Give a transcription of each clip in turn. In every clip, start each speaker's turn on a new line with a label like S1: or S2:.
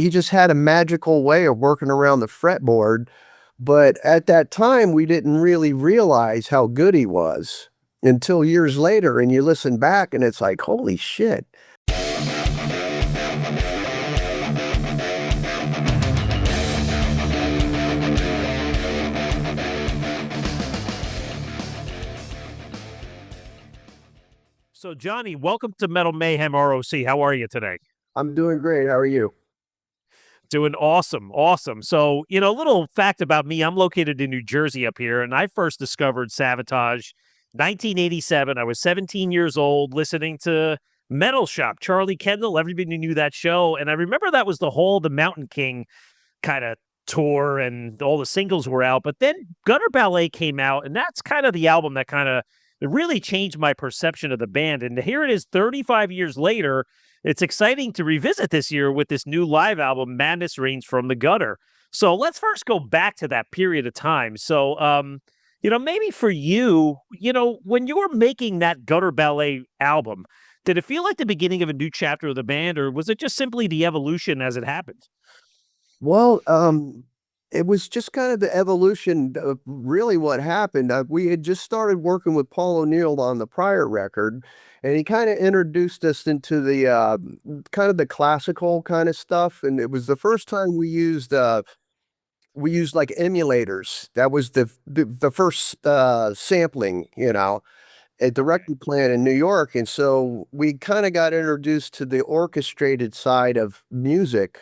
S1: he just had a magical way of working around the fretboard, but at that time, we didn't really realize how good he was until years later, and you listen back and it's like, "Holy shit."
S2: So, Johnny, welcome to Metal Mayhem ROC. How are you today?
S1: I'm doing great, how are you?
S2: Doing awesome, awesome. So, a little fact about me, I'm located in New Jersey up here, and I first discovered Savatage 1987. I was 17 years old listening to Metal Shop, Charlie Kendall. Everybody knew that show. And I remember that was the Mountain King kind of tour and all the singles were out. But then Gutter Ballet came out, and that's kind of the album that kind of it really changed my perception of the band. And here it is 35 years later. It's exciting to revisit this year with this new live album, Madness Reigns from the Gutter. So let's first go back to that period of time. So, maybe for you, when you were making that Gutter Ballet album, did it feel like the beginning of a new chapter of the band, or was it just simply the evolution as it happened?
S1: Well, it was just kind of the evolution of really what happened. We had just started working with Paul O'Neill on the prior record, and he kind of introduced us into the kind of the classical kind of stuff. And it was the first time we used like emulators. That was the first sampling, at the record plant in New York. And so we kind of got introduced to the orchestrated side of music,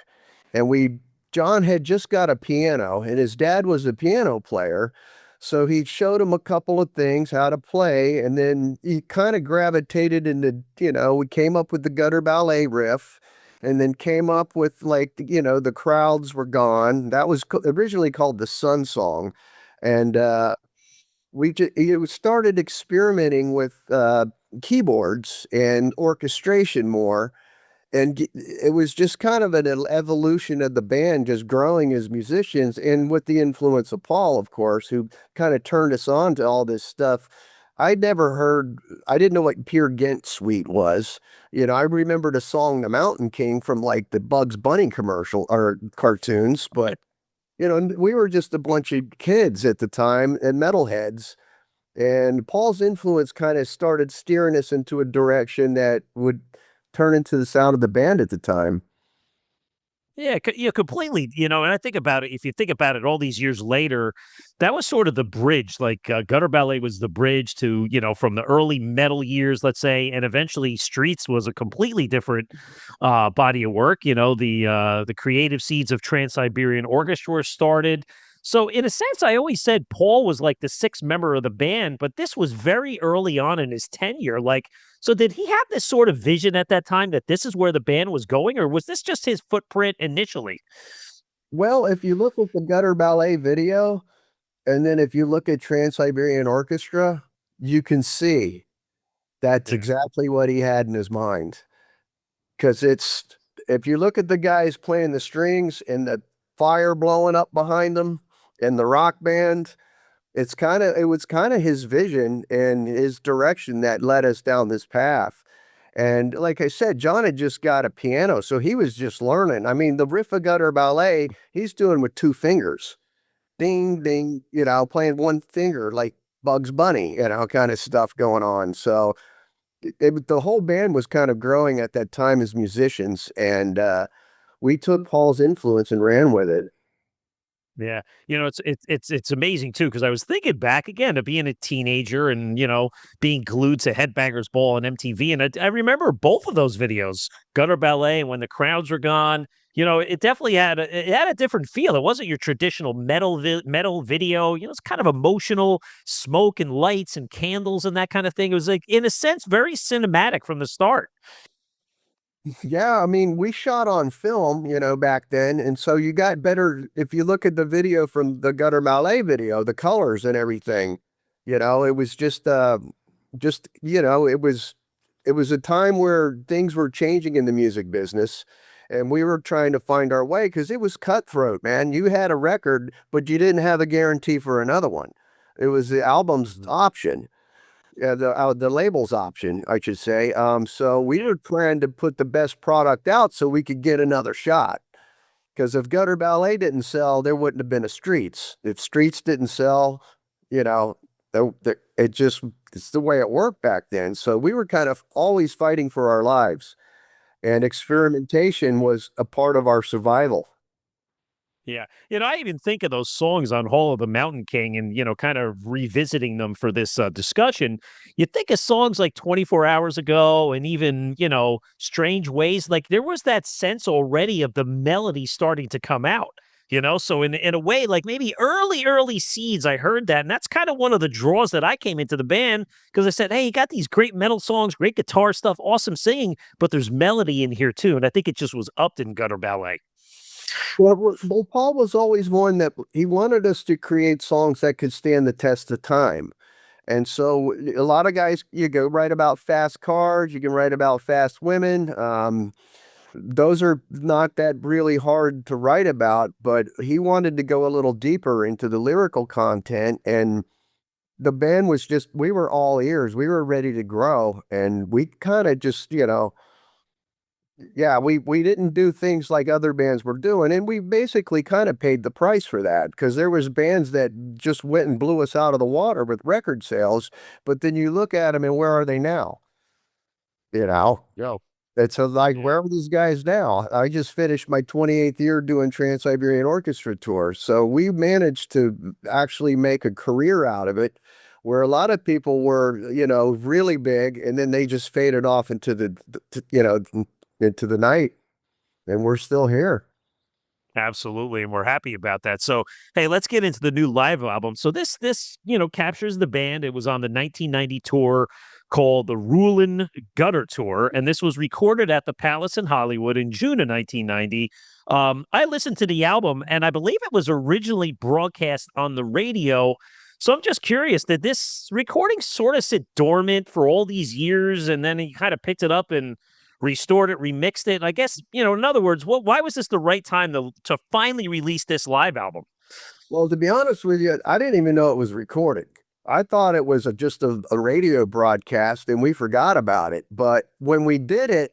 S1: and John had just got a piano, and his dad was a piano player. So he showed him a couple of things, how to play, and then he kind of gravitated into, we came up with the Gutter Ballet riff, and then came up with like, the crowds were gone. That was originally called the Sun Song. And started experimenting with keyboards and orchestration more, and it was just kind of an evolution of the band just growing as musicians, and with the influence of Paul, of course, who kind of turned us on to all this stuff. I didn't know what Peer Gynt Suite was. I remembered a song, The Mountain King, from like the Bugs Bunny commercial or cartoons, but we were just a bunch of kids at the time and metalheads. And Paul's influence kind of started steering us into a direction that would turn into the sound of the band at the time.
S2: Yeah, completely. And I think about it. If you think about it, all these years later, that was sort of the bridge. Like Gutter Ballet was the bridge to from the early metal years, let's say, and eventually Streets was a completely different body of work. The creative seeds of Trans Siberian Orchestra started. So in a sense, I always said Paul was like the sixth member of the band, but this was very early on in his tenure. Like, so did he have this sort of vision at that time that this is where the band was going, or was this just his footprint initially?
S1: Well, if you look at the Gutter Ballet video, and then if you look at Trans Siberian Orchestra, you can see that's
S2: Yeah.
S1: exactly what he had in his mind. Because if you look at the guys playing the strings and the fire blowing up behind them and the rock band, it was kind of his vision and his direction that led us down this path. And like I said, John had just got a piano, so he was just learning. I mean, the riff of Gutter Ballet, he's doing with two fingers. Ding, ding, playing one finger like Bugs Bunny, kind of stuff going on. So the whole band was kind of growing at that time as musicians, and we took Paul's influence and ran with it.
S2: Yeah, it's amazing too because I was thinking back again to being a teenager and being glued to Headbangers Ball and MTV, and I remember both of those videos, Gutter Ballet and When the Crowds Were Gone. It definitely had a different feel. It wasn't your traditional metal video. It's kind of emotional, smoke and lights and candles and that kind of thing. It was like in a sense very cinematic from the start.
S1: Yeah, I mean, we shot on film, back then, and so you got better if you look at the video from the Gutter Ballet video, the colors and everything, it was it was a time where things were changing in the music business, and we were trying to find our way because it was cutthroat, man. You had a record, but you didn't have a guarantee for another one. It was the album's option. Yeah, the label's option, I should say. So we were trying to put the best product out so we could get another shot. Because if Gutter Ballet didn't sell, there wouldn't have been a Streets. If Streets didn't sell, you know, it just, it's the way it worked back then. So we were kind of always fighting for our lives, and experimentation was a part of our survival.
S2: Yeah. I even think of those songs on Hall of the Mountain King and, kind of revisiting them for this discussion. You think of songs like 24 Hours Ago and even, Strange Ways. Like there was that sense already of the melody starting to come out. So in a way, like maybe early seeds, I heard that, and that's kind of one of the draws that I came into the band because I said, "Hey, you got these great metal songs, great guitar stuff, awesome singing, but there's melody in here too." And I think it just was upped in Gutter Ballet.
S1: Well, Paul was always one that he wanted us to create songs that could stand the test of time. And so a lot of guys, you go write about fast cars, you can write about fast women. Those are not that really hard to write about, but he wanted to go a little deeper into the lyrical content. And the band was just, we were all ears. We were ready to grow. And we kind of just, yeah, we didn't do things like other bands were doing, and we basically kind of paid the price for that because there was bands that just went and blew us out of the water with record sales, but then you look at them and where are they now? You know?
S2: Yo.
S1: It's so like,
S2: Yeah.
S1: where are these guys now? I just finished my 28th year doing Trans-Siberian Orchestra tour, so we managed to actually make a career out of it, where a lot of people were, really big, and then they just faded off into into the night, and we're still here.
S2: Absolutely, and we're happy about that. So, hey, let's get into the new live album. So this captures the band. It was on the 1990 tour called the Rulin' Gutter Tour, and this was recorded at the Palace in Hollywood in June of 1990. I listened to the album, and I believe it was originally broadcast on the radio. So I'm just curious, did this recording sort of sit dormant for all these years, and then he kind of picked it up and restored it, remixed it? I guess, in other words, why was this the right time to finally release this live album?
S1: Well, to be honest with you, I didn't even know it was recorded. I thought it was just a radio broadcast, and we forgot about it. But when we did it,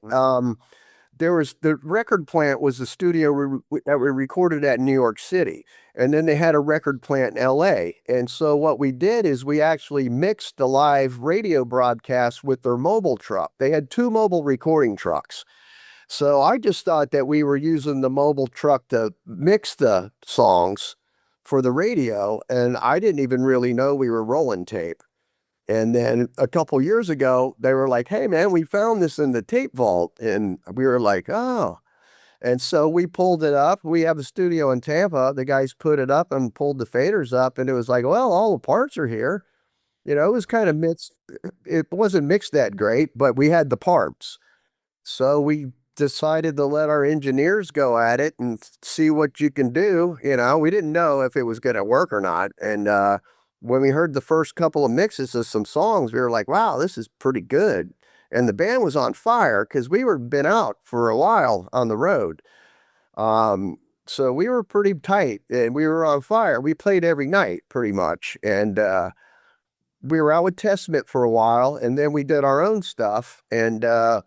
S1: there was the record plant was the studio that we recorded at in New York City. And then they had a record plant in LA. And so what we did is we actually mixed the live radio broadcast with their mobile truck. They had two mobile recording trucks. So I just thought that we were using the mobile truck to mix the songs for the radio. And I didn't even really know we were rolling tape. And then a couple years ago, they were like, "Hey, man, we found this in the tape vault." And we were like, "Oh." And so we pulled it up. We have a studio in Tampa. The guys put it up and pulled the faders up. And it was like, well, all the parts are here. It was kind of mixed. It wasn't mixed that great, but we had the parts. So we decided to let our engineers go at it and see what you can do. We didn't know if it was going to work or not. And when we heard the first couple of mixes of some songs, we were like, wow, this is pretty good. And the band was on fire because we were been out for a while on the road. So we were pretty tight and we were on fire. We played every night pretty much. And we were out with Testament for a while, and then we did our own stuff. And that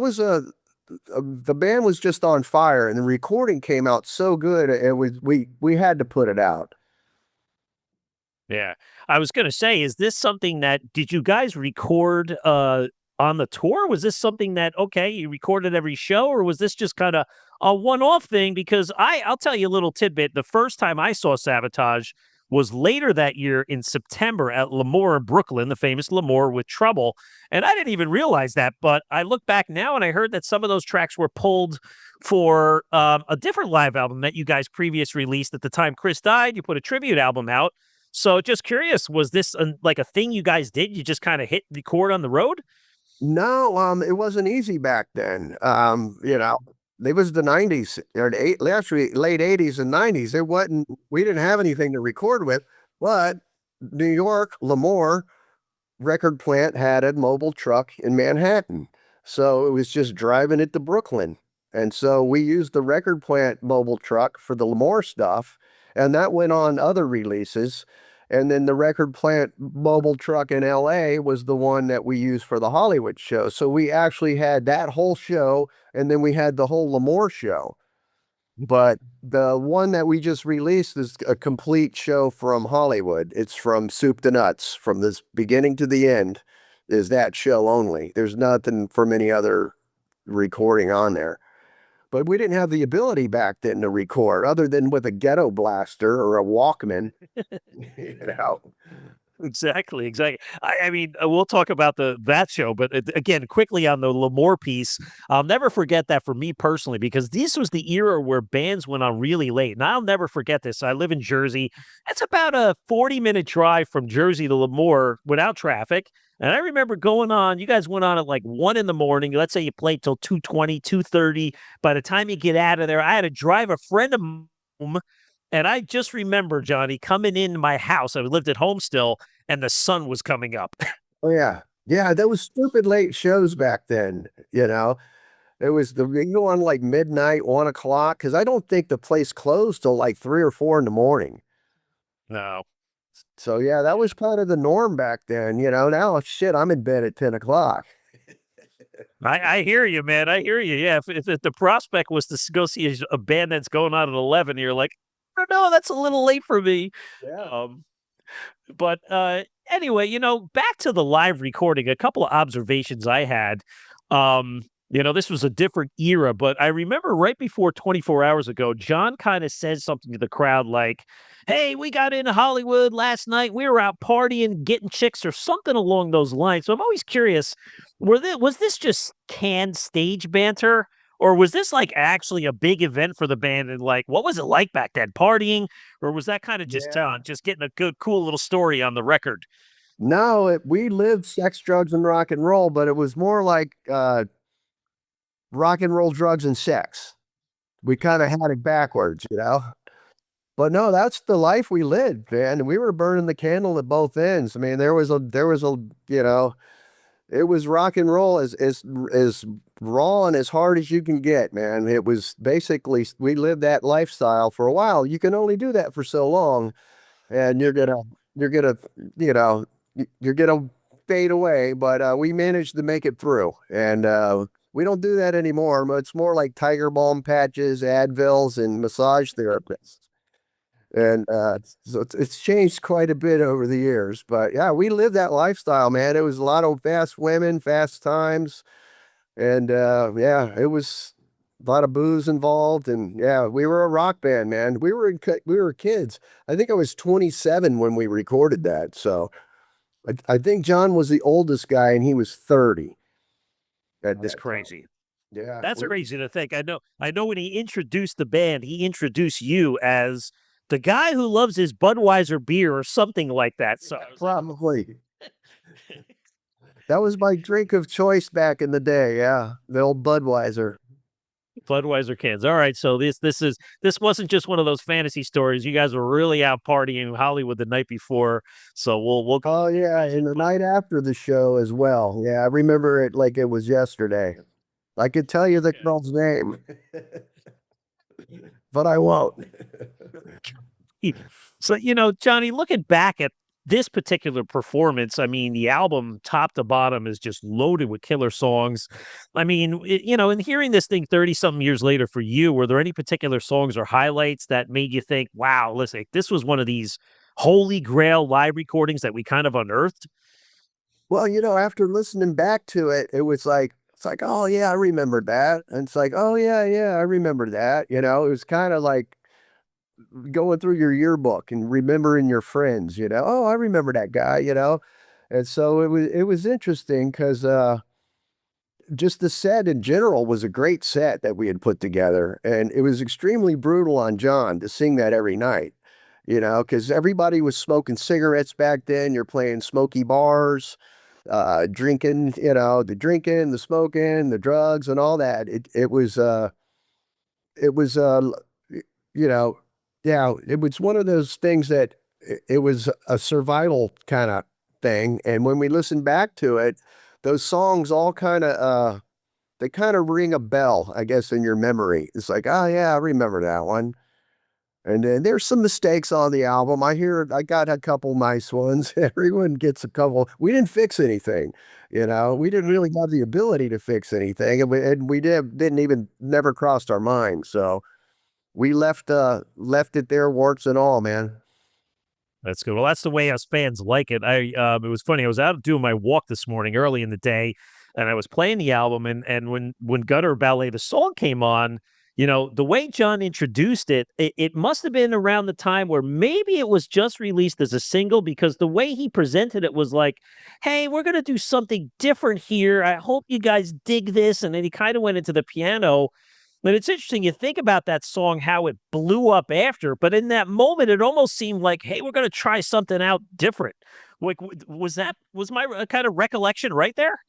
S1: was the band was just on fire, and the recording came out so good. It was we had to put it out.
S2: Yeah. I was gonna say, is this something that did you guys record on the tour? Was this something that okay, you recorded every show, or was this just kind of a one-off thing? Because I'll tell you a little tidbit. The first time I saw Sabotage was later that year in September at L'Amour in Brooklyn, the famous L'Amour with Trouble. And I didn't even realize that, but I look back now and I heard that some of those tracks were pulled for a different live album that you guys previous released at the time Criss died. You put a tribute album out. So just curious, was this like a thing you guys did? You just kind of hit record on the road?
S1: No, it wasn't easy back then. It was the 90s or actually late 80s and 90s. It wasn't, we didn't have anything to record with, but New York, L'Amour record plant had a mobile truck in Manhattan. So it was just driving it to Brooklyn. And so we used the record plant mobile truck for the L'Amour stuff, and that went on other releases. And then the record plant mobile truck in LA was the one that we used for the Hollywood show. So we actually had that whole show, and then we had the whole L'Amour show. But the one that we just released is a complete show from Hollywood. It's from soup to nuts, from this beginning to the end, is that show only. There's nothing from any other recording on there. But we didn't have the ability back then to record other than with a ghetto blaster or a Walkman, you know.
S2: Exactly, exactly. I mean, we'll talk about that show, but again, quickly on the L'Amour piece, I'll never forget that for me personally because this was the era where bands went on really late, and I'll never forget this. I live in Jersey. It's about a 40-minute drive from Jersey to L'Amour without traffic. And I remember going on, you guys went on at like 1 in the morning. Let's say you played till 2:20, 2:30. By the time you get out of there, I had to drive a friend of mine. And I just remember, Johnny, coming in my house. I lived at home still, and the sun was coming up.
S1: Oh yeah. Yeah, that was stupid late shows back then, you know. It was you go on like midnight, 1 o'clock, because I don't think the place closed till like 3 or 4 in the morning.
S2: No.
S1: So yeah, that was kind of the norm back then, you know. Now shit, I'm in bed at 10 o'clock.
S2: I hear you, man. I hear you. Yeah, if the prospect was to go see a band that's going on at 11, you're like, "Oh, no, that's a little late for me."
S1: Yeah.
S2: Um, but anyway, back to the live recording. A couple of observations I had. This was a different era, but I remember right before 24 hours ago, John kind of said something to the crowd like, "Hey, we got into Hollywood last night. We were out partying, getting chicks, or something along those lines." So I'm always curious, was this just canned stage banter? Or was this like actually a big event for the band? And like, what was it like back then? Partying, or was that kind of
S1: Yeah.
S2: just getting a good, cool little story on the record?
S1: No, we lived sex, drugs, and rock and roll, but it was more like rock and roll, drugs, and sex. We kind of had it backwards, you know. But no, that's the life we lived, man. We were burning the candle at both ends. I mean, there was a, you know, it was rock and roll as raw and as hard as you can get, man. It was basically we lived that lifestyle for a while. You can only do that for so long, and you're gonna you know you're gonna fade away. But we managed to make it through, and we don't do that anymore. But it's more like Tiger Balm patches, Advils, and massage therapists. And so it's changed quite a bit over the years. But yeah, we lived that lifestyle, man. It was a lot of fast women, fast times. And yeah, it was a lot of booze involved. And yeah, we were a rock band, man. We were kids. I think I was 27 when we recorded that. So I think John was the oldest guy and he was 30 at
S2: That's
S1: that time.
S2: crazy.
S1: Yeah.
S2: That's crazy to think. I know when he introduced the band, he introduced you as the guy who loves his Budweiser beer or something like that. So I was like,
S1: Probably. That was my drink of choice back in the day. Yeah. The old Budweiser.
S2: Budweiser cans. All right, so this wasn't just one of those fantasy stories. You guys were really out partying in Hollywood the night before. So we'll go
S1: Oh yeah,
S2: into
S1: and the
S2: but
S1: night after the show as well. Yeah, I remember it like it was yesterday. I could tell you the
S2: okay.
S1: girl's name, but I won't.
S2: So, Johnny, looking back at this particular performance, I mean, the album top to bottom is just loaded with killer songs. I mean, in hearing this thing 30 something years later for you, were there any particular songs or highlights that made you think, wow, listen, this was one of these holy grail live recordings that we kind of unearthed?
S1: Well, after listening back to it, it's like, oh yeah, I remember that. And it's like, oh yeah, yeah, I remember that. It was kind of like going through your yearbook and remembering your friends. Oh, I remember that guy. And so it was interesting because just the set in general was a great set that we had put together. And it was extremely brutal on John to sing that every night, because everybody was smoking cigarettes back then. You're playing smoky bars, drinking, the drinking, the smoking, the drugs, and all that. It was, you know, yeah, it was one of those things that it was a survival kind of thing. And when we listen back to it, those songs all they kind of ring a bell, I guess, in your memory. It's like, oh yeah, I remember that one. And then there's some mistakes on the album. I got a couple nice ones. Everyone gets a couple. We didn't fix anything, We didn't really have the ability to fix anything, and we didn't even never crossed our mind. So we left it there, warts and all, man.
S2: That's good. Well, that's the way us fans like it. It was funny. I was out doing my walk this morning early in the day, and I was playing the album, and when Gutter Ballet the song came on, the way John introduced it, it must have been around the time where maybe it was just released as a single, because the way he presented it was like, "Hey, we're gonna do something different here. I hope you guys dig this." And then he kind of went into the piano. But it's interesting, you think about that song, how it blew up after, but in that moment, it almost seemed like, "Hey, we're gonna try something out different." Like, was my kind of recollection right there?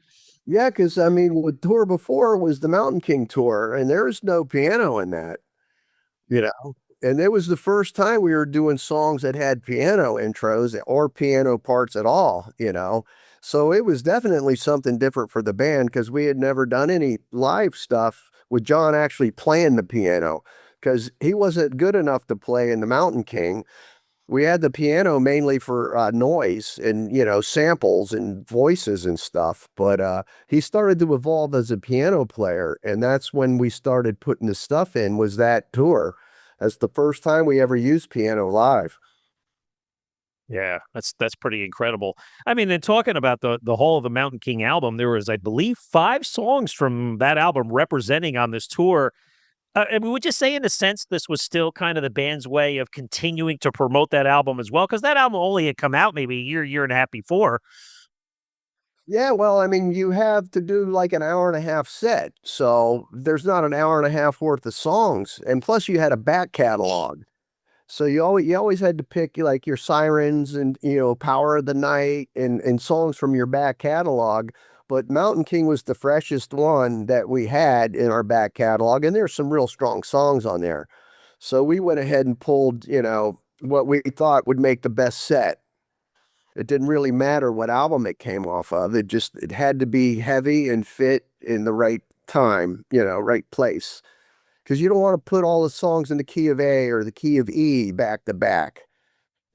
S1: Yeah, because I mean, the tour before was the Mountain King tour, and there's no piano in that, you know. And it was the first time we were doing songs that had piano intros or piano parts at all, you know. So it was definitely something different for the band because we had never done any live stuff with John actually playing the piano because he wasn't good enough to play in the Mountain King. We had the piano mainly for noise and samples and voices and stuff, but he started to evolve as a piano player, and that's when we started putting the stuff in, was that tour. That's the first time we ever used piano live.
S2: Yeah, that's pretty incredible. I mean, and talking about the whole of the Mountain King album, there was, I believe, 5 songs from that album representing on this tour. And would you say, in a sense, this was still kind of the band's way of continuing to promote that album as well? Because that album only had come out maybe a year and a half before.
S1: Yeah, well, I mean, you have to do like an hour and a half set, so there's not an hour and a half worth of songs, and plus you had a back catalog. So you always had to pick like your sirens and Power of the Night and songs from your back catalog. But Mountain King was the freshest one that we had in our back catalog, and there's some real strong songs on there. So we went ahead and pulled, what we thought would make the best set. It didn't really matter what album it came off of. It had to be heavy and fit in the right time, right place, because you don't want to put all the songs in the key of A or the key of E back to back.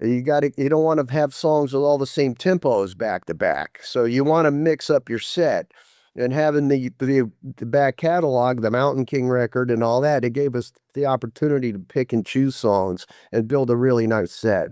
S1: You don't want to have songs with all the same tempos back to back. So you want to mix up your set. And having the back catalog, the Mountain King record and all that, it gave us the opportunity to pick and choose songs and build a really nice set.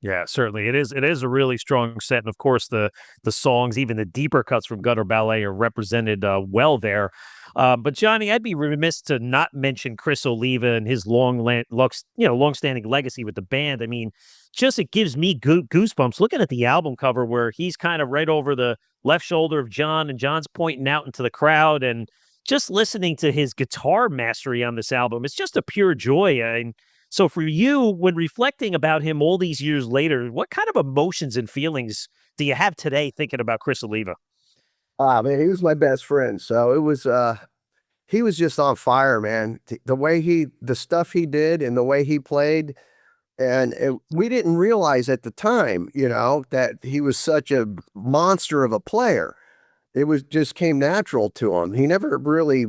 S2: Yeah, certainly. It is a really strong set. And of course the songs, even the deeper cuts from Gutter Ballet, are represented well there. But Johnny, I'd be remiss to not mention Criss Oliva and his long-standing legacy with the band. I mean, just it gives me goosebumps looking at the album cover where he's kind of right over the left shoulder of John, and John's pointing out into the crowd, and just listening to his guitar mastery on this album. It's just a pure joy. So for you, when reflecting about him all these years later, what kind of emotions and feelings do you have today thinking about Criss Oliva?
S1: Ah, man, he was my best friend. So he was just on fire, man. The stuff he did and the way he played. And we didn't realize at the time, that he was such a monster of a player. It was just came natural to him. He never really,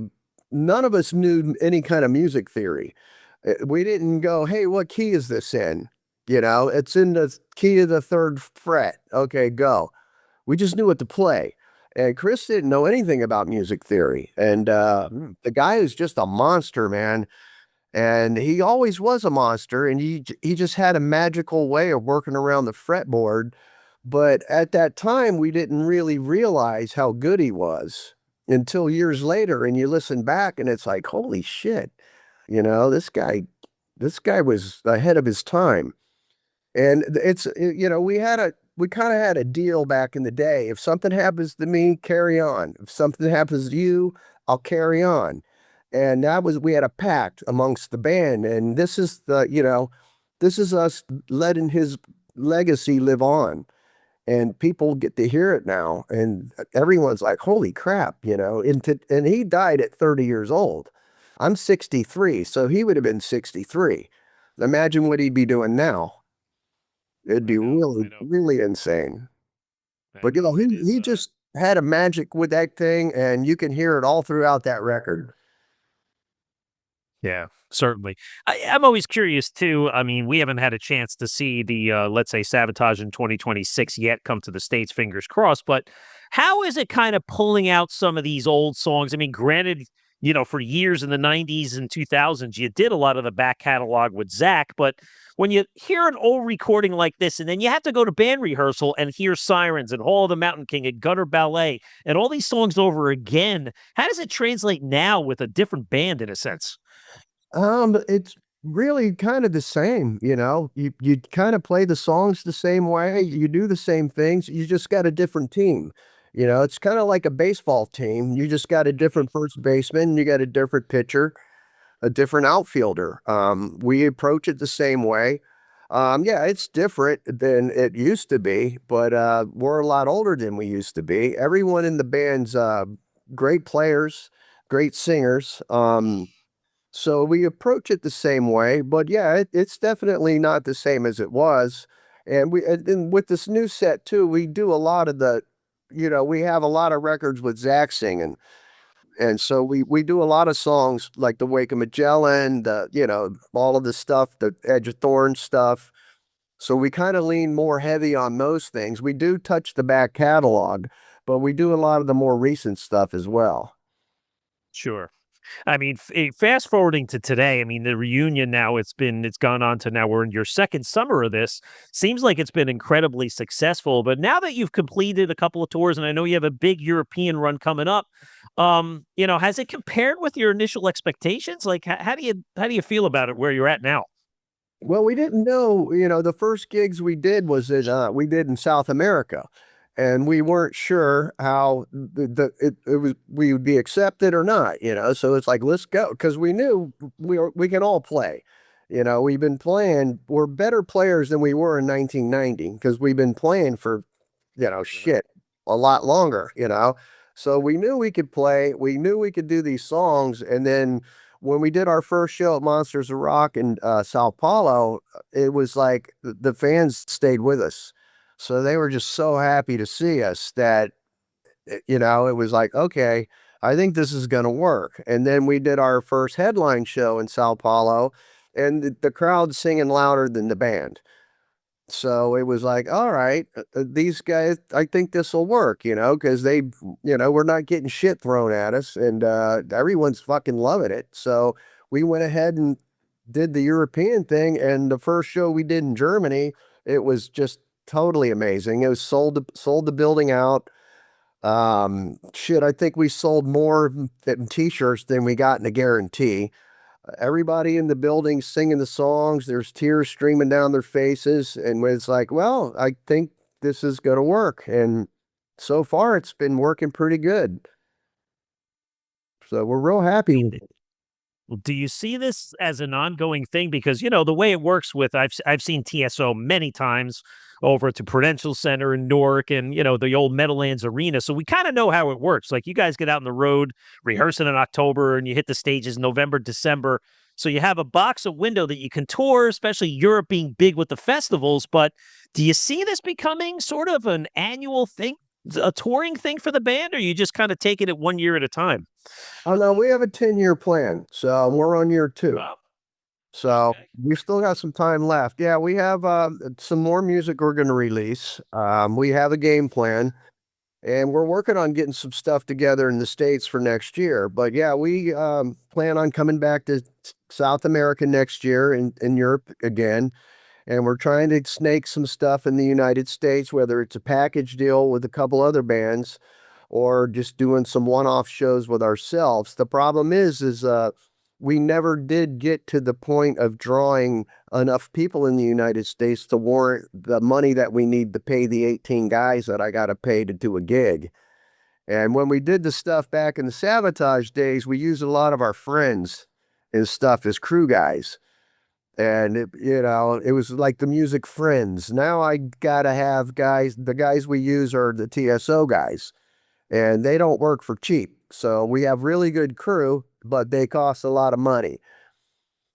S1: none of us knew any kind of music theory. We didn't go, hey, what key is this in? It's in the key of the third fret. Okay, go. We just knew what to play. And Chris didn't know anything about music theory. And the guy is just a monster, man. And he always was a monster, and he just had a magical way of working around the fretboard. But at that time, we didn't really realize how good he was until years later. And you listen back, and it's like, holy shit, this guy was ahead of his time. And we kind of had a deal back in the day. If something happens to me, carry on. If something happens to you, I'll carry on. And we had a pact amongst the band. And this is us letting his legacy live on. And people get to hear it now. And everyone's like, holy crap, and he died at 30 years old. I'm 63, so he would have been 63. Imagine what he'd be doing now. It'd
S2: I
S1: be
S2: know,
S1: really,
S2: I know,
S1: really insane.
S2: I
S1: But
S2: know.
S1: he
S2: It is.
S1: he just had a magic with that thing, and you can hear it all throughout that record.
S2: Yeah, certainly. I'm always curious too. I mean, we haven't had a chance to see the let's say Sabotage in 2026 yet come to the States, fingers crossed, but how is it kind of pulling out some of these old songs? I mean, granted, for years in the 90s and 2000s, you did a lot of the back catalog with Zach. But when you hear an old recording like this, and then you have to go to band rehearsal and hear Sirens and Hall of the Mountain King and Gutter Ballet and all these songs over again, how does it translate now with a different band in a sense?
S1: It's really kind of the same, you know. You kind of play the songs the same way, you do the same things, you just got a different team. You know, it's kind of like a baseball team. You just got a different first baseman, you got a different pitcher, a different outfielder. We approach it the same way. Yeah, it's different than it used to be, but we're a lot older than we used to be. Everyone in the band's great players, great singers. So we approach it the same way, but yeah, it's definitely not the same as it was. And with this new set too, we do a lot of we have a lot of records with Zach singing. And so we do a lot of songs like the Wake of Magellan, all of the stuff, the Edge of Thorns stuff. So we kind of lean more heavy on those things. We do touch the back catalog, but we do a lot of the more recent stuff as well.
S2: Sure. I mean, fast forwarding to today, I mean, the reunion now it's gone on to now we're in your second summer of this. Seems like it's been incredibly successful. But now that you've completed a couple of tours, and I know you have a big European run coming up, has it compared with your initial expectations? Like, how do you feel about it where you're at now?
S1: Well, we didn't know, the first gigs we did we did in South America, and we weren't sure how it was we would be accepted or not, So it's like, let's go, because we knew we can all play. We've been playing, we're better players than we were in 1990 because we've been playing for, shit, a lot longer. So we knew we could play, we knew we could do these songs, and then when we did our first show at Monsters of Rock in Sao Paulo, it was like the fans stayed with us. So they were just so happy to see us that, it was like, okay, I think this is going to work. And then we did our first headline show in Sao Paulo, and the crowd singing louder than the band. So it was like, all right, these guys, I think this will work, because we're not getting shit thrown at us, and everyone's fucking loving it. So we went ahead and did the European thing, and the first show we did in Germany, it was just totally amazing. It was sold the building out. Shit, I think we sold more in t-shirts than we got in a guarantee. Everybody in the building singing the songs, there's tears streaming down their faces, and it's like, well, I think this is going to work. And so far it's been working pretty good. So we're real happy with it.
S2: Well, do you see this as an ongoing thing? Because the way it works with I've seen TSO many times over at the Prudential Center in Newark, and the old Meadowlands Arena. So we kind of know how it works. Like, you guys get out on the road rehearsing in October, and you hit the stages November, December. So you have a box, a window that you can tour, especially Europe being big with the festivals. But do you see this becoming sort of an annual thing, a touring thing for the band, or you just kind of taking it one year at a time?
S1: Oh no, we have a 10-year plan. So we're on year two.
S2: Wow.
S1: So
S2: Okay.
S1: we still got some time left. Yeah, we have some more music we're going to release. We have a game plan, and we're working on getting some stuff together in the States for next year. But yeah, we plan on coming back to South America next year and in Europe again. And we're trying to snake some stuff in the United States, whether it's a package deal with a couple other bands or just doing some one-off shows with ourselves. The problem is we never did get to the point of drawing enough people in the United States to warrant the money that we need to pay the 18 guys that I got to pay to do a gig. And when we did the stuff back in the Savatage days, we used a lot of our friends and stuff as crew guys. And it was like the music friends. Now I gotta have guys, the guys we use are the TSO guys, and they don't work for cheap. So we have really good crew, but they cost a lot of money.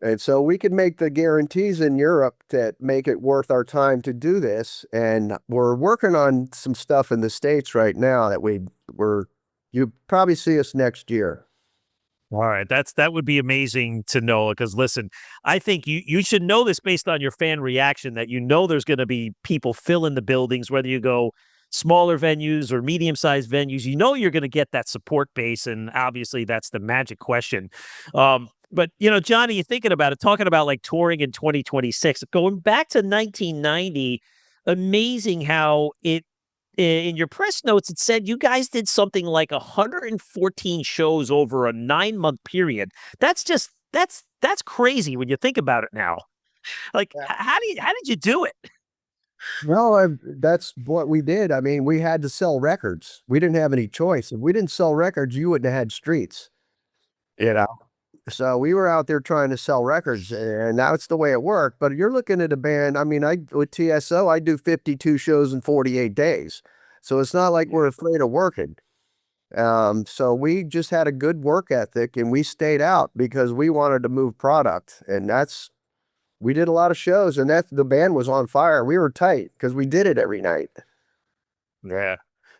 S1: And so we could make the guarantees in Europe that make it worth our time to do this. And we're working on some stuff in the States right now that you probably see us next year.
S2: All right, that would be amazing to know. Because listen, I think you should know this based on your fan reaction, that there's going to be people filling the buildings, whether you go smaller venues or medium-sized venues, you know you're going to get that support base, and obviously that's the magic question. But Johnny, you're thinking about it, talking about like touring in 2026, going back to 1990, amazing how in your press notes, it said you guys did something like 114 shows over a 9-month period. That's crazy when you think about it now. Like, how did you do it?
S1: Well, that's what we did. I mean, we had to sell records. We didn't have any choice. If we didn't sell records, you wouldn't have had streets, you know? So we were out there trying to sell records, and that's the way it worked. But you're looking at a band. I mean, with TSO, I do 52 shows in 48 days. So it's not like we're afraid of working. So we just had a good work ethic, and we stayed out because we wanted to move product. And we did a lot of shows, and the band was on fire. We were tight because we did it every night.
S2: Yeah.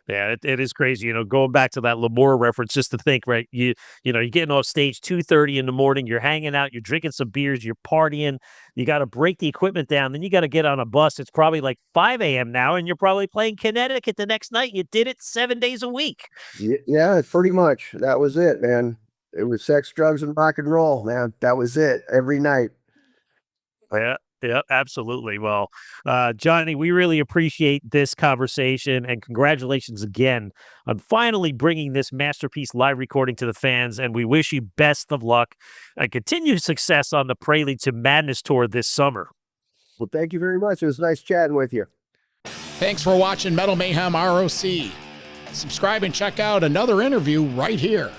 S2: Yeah, it is crazy. Going back to that Lamore reference, just to think, right? You're getting off stage 2:30 in the morning, you're hanging out, you're drinking some beers, you're partying, you got to break the equipment down, then you got to get on a bus. It's probably like 5 a.m. now, and you're probably playing Connecticut the next night. You did it 7 days a week.
S1: Yeah, pretty much. That was it, man. It was sex, drugs, and rock and roll, man. That was it every night.
S2: Yeah. Yeah, absolutely. Well, Johnny, we really appreciate this conversation, and congratulations again on finally bringing this masterpiece live recording to the fans. And we wish you best of luck and continued success on the Prelude to Madness tour this summer.
S1: Well, thank you very much. It was nice chatting with you.
S3: Thanks for watching Metal Mayhem ROC. Subscribe and check out another interview right here.